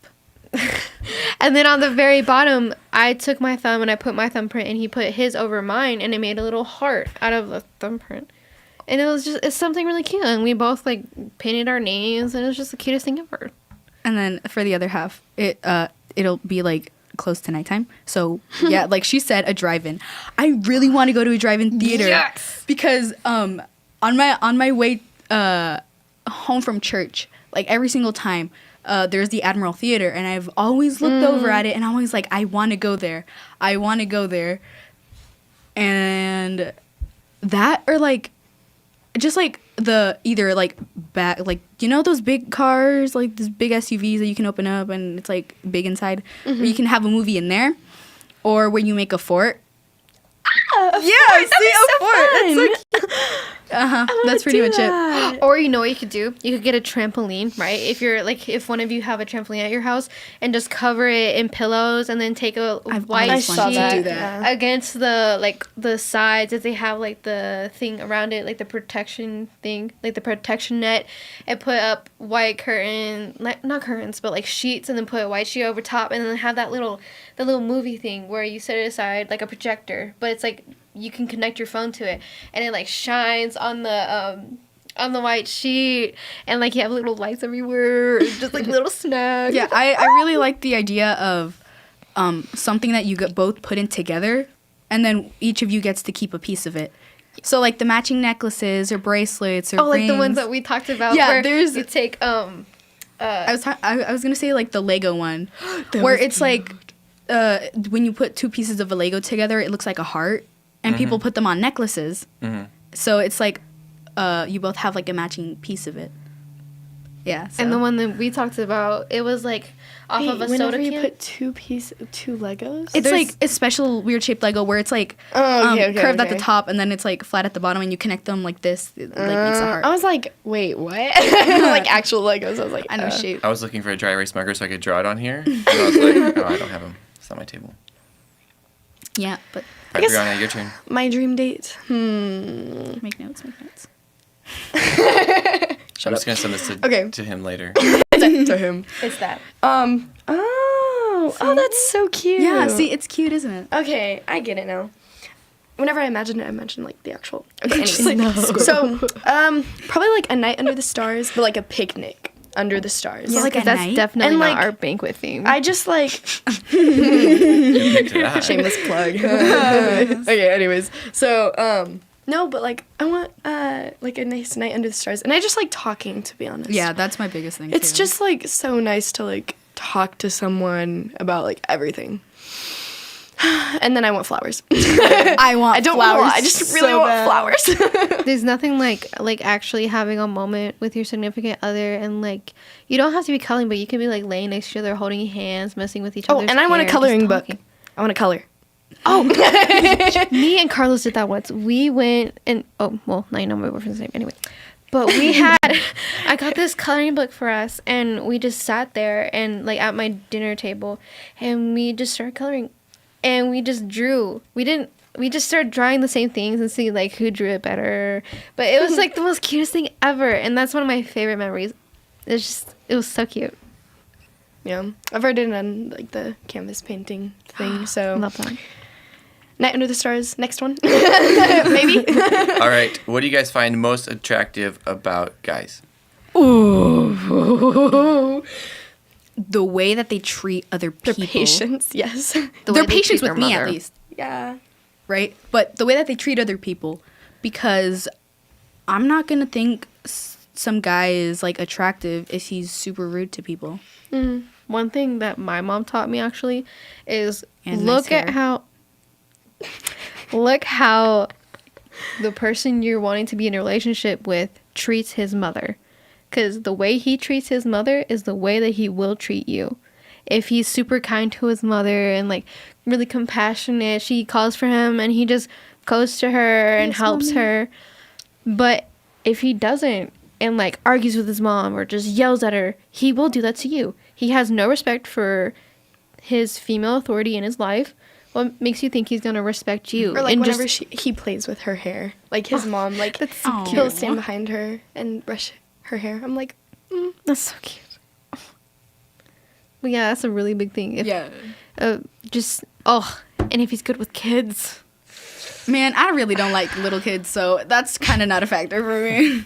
and then on the very bottom, I took my thumb and I put my thumbprint, and he put his over mine, and it made a little heart out of the thumbprint. And it's something really cute, and we both like painted our names, and it was just the cutest thing ever. And then for the other half, it'll be like close to nighttime. So yeah, like she said, a drive-in. I really want to go to a drive-in theater. Yes! Because on my way home from church, like every single time, there's the Admiral Theater, and I've always looked over at it, and I'm always like, I want to go there. I want to go there. And that or like just like the either like back like you know those big cars, like these big SUVs that you can open up and it's like big inside, where you can have a movie in there, or where you make a fort. Yeah, see a fort. That's so cute. That's pretty much it. Or you know what you could do? You could get a trampoline, right? If one of you have a trampoline at your house, and just cover it in pillows, and then take a white always sheet wanted to do that. against the sides, if they have like the thing around it, like the protection thing, like the protection net, and put up white curtain, like not curtains, but like sheets, and then put a white sheet over top, and then have the little movie thing where you set it aside like a projector, but it's like you can connect your phone to it, and it like shines on the white sheet, and like you have little lights everywhere, just like little snacks. Yeah, I really like the idea of something that you both put in together, and then each of you gets to keep a piece of it. So like the matching necklaces or bracelets or Oh, like the ones rings. that we talked about. Yeah, where there's- you take I was gonna say like the Lego one, where it's like when you put two pieces of a Lego together, it looks like a heart, and people put them on necklaces. So it's like you both have like a matching piece of it. Yeah. So. And the one that we talked about, it was like off of a whenever soda you can. put two Legos. it's there's- like a special weird shaped Lego where it's like okay, curved at the okay. top and then it's like flat at the bottom and you connect them like this. It like makes a heart. I was like, wait, what? Like actual Legos. I was like, I know shape. I was looking for a dry erase marker so I could draw it on here. And I was like, oh, I don't have them. It's on my table. Yeah, but All right, guess- Brianna, your turn. My dream date. make notes. I'm just gonna send this Okay. to him later. To him. It's that. Oh, that's so cute. Yeah, see, it's cute, isn't it? Okay, I get it now. Whenever I imagine it, I imagine like the actual. Okay, anyways. Just like So, probably like a night under the stars, but like a picnic under the stars. Yeah, like a that's night? definitely And, not like, our banquet theme. I just like You picked it out. shameless plug. Okay, anyways, so no, but like I want like a nice night under the stars, and I just like talking, to be honest. Yeah, that's my biggest thing. It's too. just like so nice to like talk to someone about like everything. And then I want flowers. I want I don't flowers. want. I just really so want bad. flowers. There's nothing like actually having a moment with your significant other, and like you don't have to be cuddling, but you can be like laying next to each other, holding hands, messing with each Oh, other's and I want a hair, just coloring book. talking. I want to color. Me and Carlos did that once. We went and now you know my boyfriend's name anyway. But we had I got this coloring book for us, and we just sat there and like at my dinner table, and we just started coloring, and we just drew. We just started drawing the same things and see like who drew it better. But it was like the most cutest thing ever, and that's one of my favorite memories. It was so cute. Yeah, I've already done like the canvas painting thing. So Love that. night under the stars. Next one, maybe. All right. What do you guys find most attractive about guys? The way that they treat other Their people. patience. Yes. The Their way they patience treat with their me, at mother. least. Yeah. Right? But the way that they treat other people, because I'm not gonna think some guy is like attractive if he's super rude to people. One thing that my mom taught me actually is And look nice at hair. how the person you're wanting to be in a relationship with treats his mother. Because the way he treats his mother is the way that he will treat you. If he's super kind to his mother and like really compassionate, she calls for him and he just goes to her and Yes, helps mommy. her. But if he doesn't and like argues with his mom or just yells at her, he will do that to you. He has no respect for his female authority in his life. What makes you think he's gonna respect you? Or like And whenever just, he plays with her hair, like his mom, like that's so Aw. he'll cute. stand behind her and brush her hair. I'm like, That's so cute. But yeah, that's a really big thing. If, Yeah. and if he's good with kids. Man, I really don't like little kids, so that's kind of not a factor for me.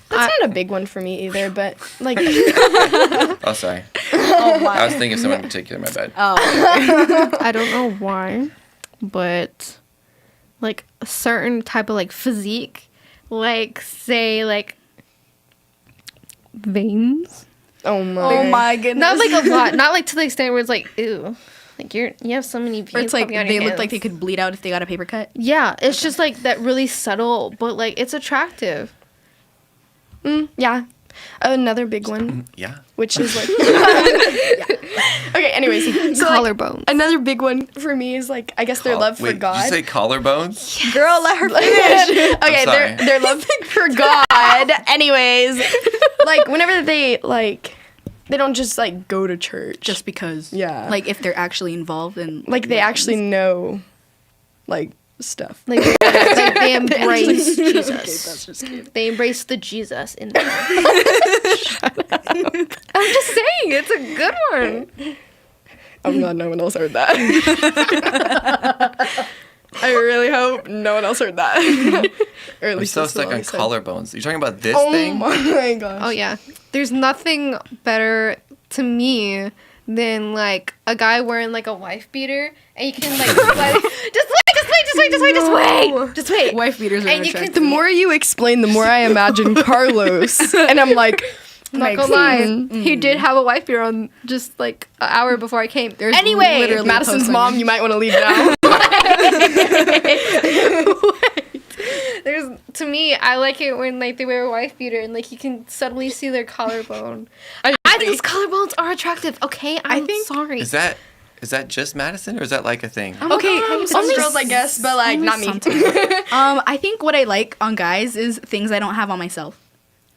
that's not a big one for me either. But like, Oh, sorry. I was thinking of someone in particular. My bad. I don't know why, but like a certain type of like physique, like say like veins. oh my, Oh my goodness. Not like a lot, not like to the extent where it's like ew, like you have so many veins. Or it's like popping out of they your look like they hands. could bleed out if they got a paper cut. Yeah, it's just like that really subtle, but like it's attractive. yeah. Another big one, Yeah. which is like, okay. Anyways, so like, Collarbones. another big one for me is like, I guess their love Wait, for God. Did you say collarbones? Girl, let her finish. Okay, sorry. their love for God. Anyways, like whenever they like, they don't just like go to church. Just because. Yeah. Like if they're actually involved in. like they actually know, like stuff. Like they embrace Okay, Jesus. that's just cute. They embrace the Jesus in them. I'm just saying, it's a good one. I'm glad no one else heard that. I really hope no one else heard that. Or at I'm least so that's what stuck I on said. collarbones. You're talking about this Oh thing? my gosh. Oh yeah, there's nothing better to me than like a guy wearing like a wife beater, and you can like just wait. Wife beaters are And you can- attractive. The more you explain, the more I imagine Carlos, and I'm like, I'm not makes gonna lie, sense. he did have a wife beater on just like an hour before I came. There's Anyway, literally a Madison's post on mom, your- you might want to leave now. There's to me, I like it when like they wear a wife beater and like you can suddenly see their collarbone. I I think collarbones are attractive. Okay, I'm think- sorry. Is that just Madison, or is that like a thing? Okay, some only girls, I guess, but like only not me. sometimes. I think what I like on guys is things I don't have on myself.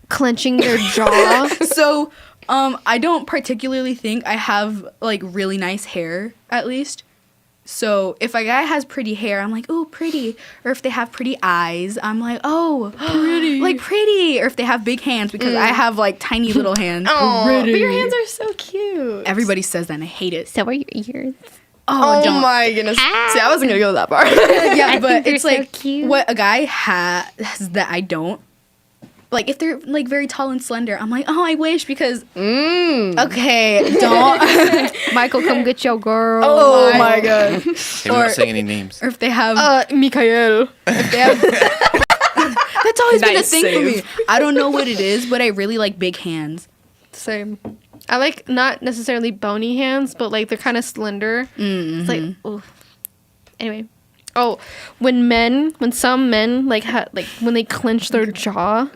Clenching their jaw. So, I don't particularly think I have like really nice hair, at least. So if a guy has pretty hair, I'm like, oh, pretty. Or if they have pretty eyes, I'm like, oh, pretty. Like pretty. Or if they have big hands, because I have like tiny little hands. Oh, but your hands are so cute. Everybody says that and I hate it. So are your ears. Oh don't. my goodness. See, I wasn't gonna go that far. Yeah, but think it's they're so like cute. what a guy has that I don't. Like if they're like very tall and slender, I'm like, oh, I wish because okay, don't. Michael, come get your girl. Oh my god. Hey, we're not saying any names. Or if they have, Mikael. if they have that's always been a Nice thing for me. save. I don't know what it is, but I really like big hands. Same. I like not necessarily bony hands, but like they're kind of slender. It's like, ooh. Anyway. Oh, when some men like when they clench their jaw.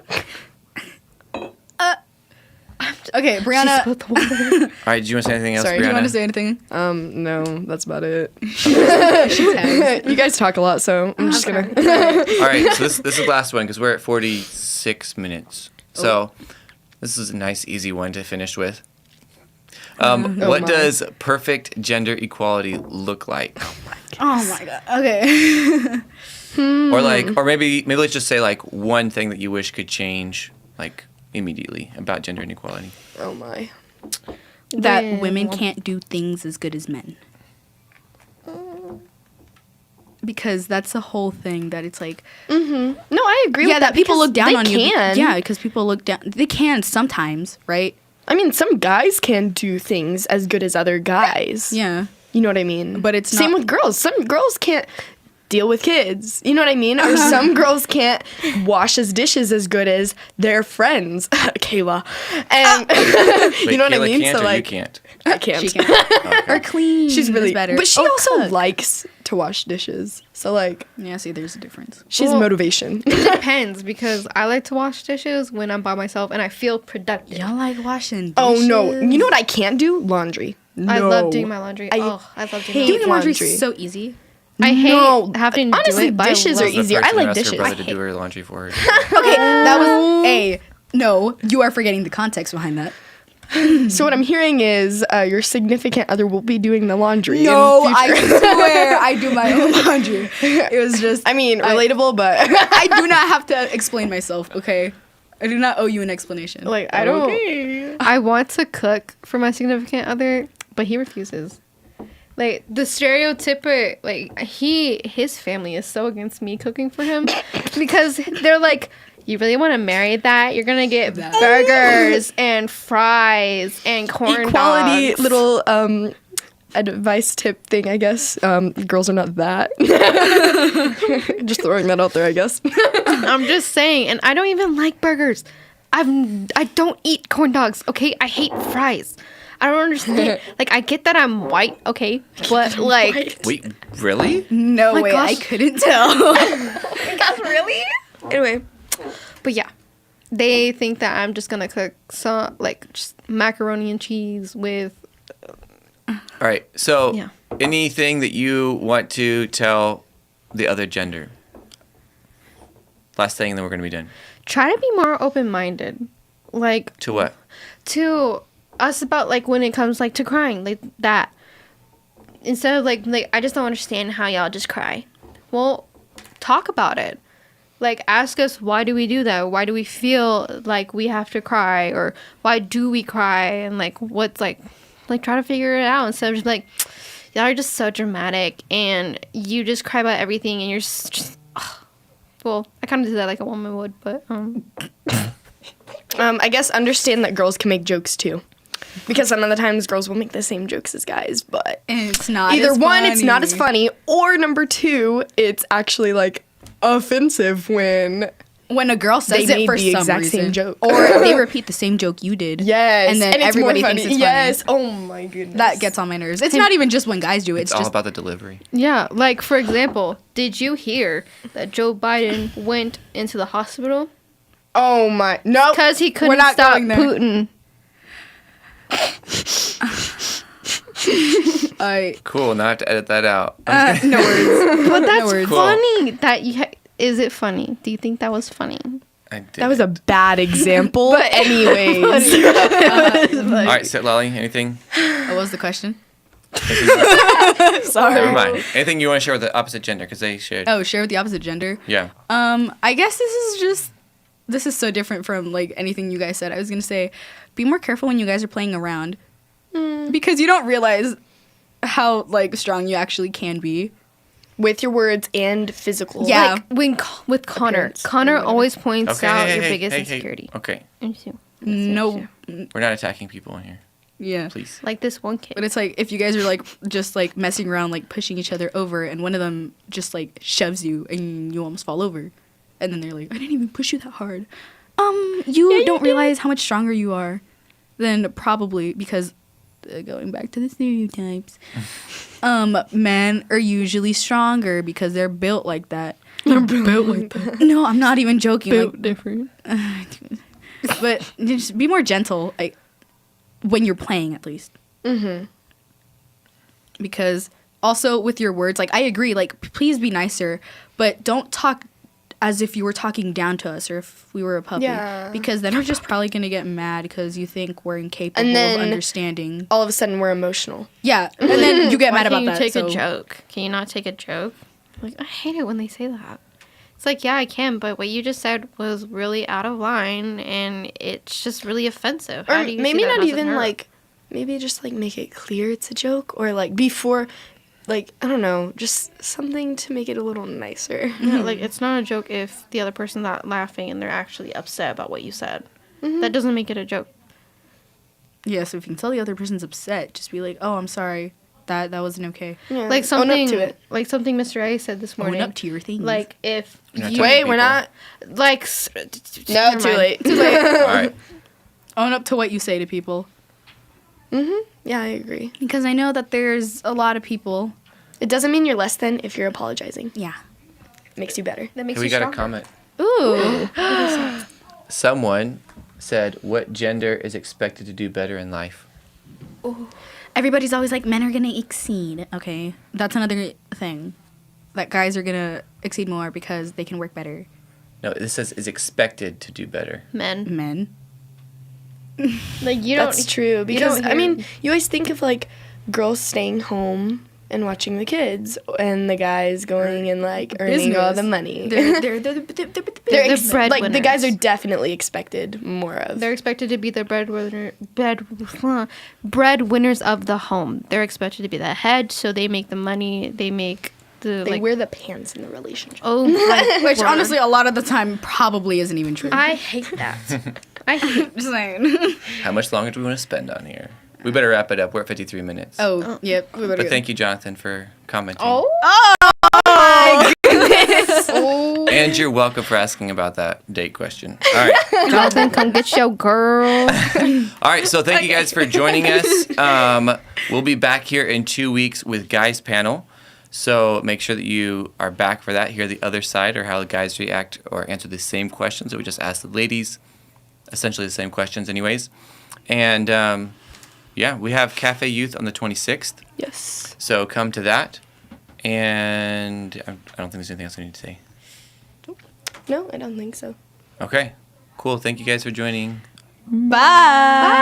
Okay, Brianna. All right, do you want to say anything else, Sorry, Brianna? Do you want to say anything? No, that's about it. She tags. You guys talk a lot, so I'm just gonna. All right, so this is the last one because we're at 46 minutes. So this is a nice, easy one to finish with. What my. does perfect gender equality look like? Oh my god. Okay. Or maybe let's just say like one thing that you wish could change like immediately about gender inequality. Oh my. That women can't do things as good as men. Because that's the whole thing that it's like No, I agree. yeah, with that people because look down they on you. can. Yeah, because people look down. They can sometimes, right? I mean, some guys can do things as good as other guys. Yeah. You know what I mean? But it's same not- with girls. Some girls can't deal with kids. You know what I mean? Or some girls can't wash as dishes as good as their friends, Kayla. And Wait, you know what I Kayla mean? Can't So or like, you can't. I can't. She can. Or clean. She's really is better. but she Or also cook. likes to wash dishes. So like, Yeah, see, there's a difference. she's Well- motivation. It depends because I like to wash dishes when I'm by myself and I feel productive. Y'all like washing dishes? Oh no! You know what I can't do? Laundry. I No. love doing my laundry. I love doing hate my Doing laundry laundry. is so easy. I hate No. having to Honestly, do it. But dishes I are love it. easier. The I person like who asked dishes. her brother I to hate- do her laundry for her. Okay, that was a no. You are forgetting the context behind that. So what I'm hearing is your significant other will be doing the laundry. No, in the future. I swear I do my own laundry. It was just I mean, relatable, but I do not have to explain myself, okay? I do not owe you an explanation. Like I don't. Okay. I want to cook for my significant other, but he refuses. Like the stereotypical, like his family is so against me cooking for him because they're like, you really want to marry that? You're gonna get burgers and fries and corn Equality dogs. little advice tip thing, I guess. Girls are not that. Just throwing that out there, I guess. I'm just saying, and I don't even like burgers. I don't eat corn dogs. Okay, I hate fries. I don't understand. Like, I get that I'm white, okay, but like, Wait, really? No my way, gosh. I couldn't tell. Really? Anyway. but yeah, they think that I'm just gonna cook some like just macaroni and cheese with. All right. So, Yeah. anything that you want to tell the other gender? Last thing, and then we're going to be done. Try to be more open-minded, like To what? to us about like when it comes like to crying, like that. Instead of like I just don't understand how y'all just cry. Well, talk about it. Like ask us why do we do that? Why do we feel like we have to cry, or why do we cry? And like what's like try to figure it out instead of just like y'all are just so dramatic and you just cry about everything and you're just. Well, I kind of do that like a woman would, but I guess understand that girls can make jokes too. Because some of the times girls will make the same jokes as guys, but And it's not either as one, it's not as funny. funny, or number two, it's actually like offensive when when a girl says They it made for the some exact reason, same joke. or they repeat the same joke you did. Yes, and then it's everybody more thinks funny. it's funny. Yes. Oh my goodness. That gets on my nerves. It's not even just when guys do it. It's It's all just about the delivery. Yeah, like for example, did you hear that Joe Biden went into the hospital Oh my no. because he We're couldn't not stop going there. Putin? Cool. Now I have to edit that out. no words. But that's words. Cool. funny. That is it funny? Do you think that was funny? I did. That was a bad example. But anyways. All right, so Lolly, anything? What was the question? Sorry. Never mind. Anything you want to share with the opposite gender? Because they should. Oh, share with the opposite gender. Yeah. I guess this is so different from like anything you guys said. I was gonna say, be more careful when you guys are playing around, because you don't realize how like strong you actually can be. With your words and physical. Yeah. Like with Connor. Appearance. Connor always points Okay. out hey, your hey, biggest hey, insecurity. Hey. Okay. No, We're not attacking people in here, yeah. please. Like this one kid. But it's like if you guys are like just like messing around, like pushing each other over, and one of them just like shoves you and you almost fall over, and then they're like, "I didn't even push you that hard." You don't realize how much stronger you are than probably because going back to the stereotypes, men are usually stronger because they're built like that. They're built like that. No, I'm not even joking. Like, different. but just be more gentle, like when you're playing, at least. Because also with your words, like I agree, like please be nicer, but don't talk as if you were talking down to us or if we were a puppy. Yeah. Because then you're just probably gonna get mad because you think we're incapable And of then- understanding. All of a sudden we're emotional. Yeah, and then you get Why mad about can't you that. take so- a joke? Can you not take a joke? Like I hate it when they say that. It's like, yeah, I can, but what you just said was really out of line, and it's just really offensive. Or How do you maybe see that not doesn't even hurt? like, maybe just like make it clear it's a joke, or like before, like I don't know, just something to make it a little nicer. Yeah, like it's not a joke if the other person's not laughing and they're actually upset about what you said. That doesn't make it a joke. Yeah, so if you can tell the other person's upset, just be like, "Oh, I'm sorry, that wasn't okay." Yeah. Like Own something up to it. like something Mr. A said this morning. Own up to your things. Like if You're not you talking Wait, to we're people. not. like No, never too mind. late. All right. Own up to what you say to people, Yeah, I agree. because I know that there's a lot of people. It doesn't mean you're less than if you're apologizing. Yeah. It makes you better. That makes Hey, we you got a stronger. comment. Ooh. Someone said, "What gender is expected to do better in life?" Everybody's always like, men are gonna exceed. Okay, that's another thing. That guys are gonna exceed more because they can work better. No, this says is expected to do better. Men. Men. Like you don't That's true you because don't I mean, hear- you always think of like girls staying home and watching the kids, and the guys going and like earning all the Business. money. They're They're Like the breadwinners. guys are definitely expected more of. They're expected to be the breadwinners of the home. They're expected to be the head, so they make the money. They make the They like. wear the pants in the relationship. Oh my which word. honestly, a lot of the time probably isn't even true. I hate that. I hate. Just saying. How much longer do we want to spend on here? We better wrap it up. We're at 53 minutes. Oh, yep. We better But go. thank you, Jonathan, for commenting. Oh. And you're welcome for asking about that date question. All right. Jonathan, come get your girl. All right. So thank you guys for joining us. We'll be back here in 2 weeks with Guys Panel. So make sure that you are back for that. Hear the other side or how the guys react or answer the same questions that we just asked the ladies. Essentially the same questions anyways. And yeah, we have Cafe Youth on the 26th. Yes. So come to that. And I don't think there's anything else I need to say. No, I don't think so. Okay. Cool. Thank you guys for joining. Bye.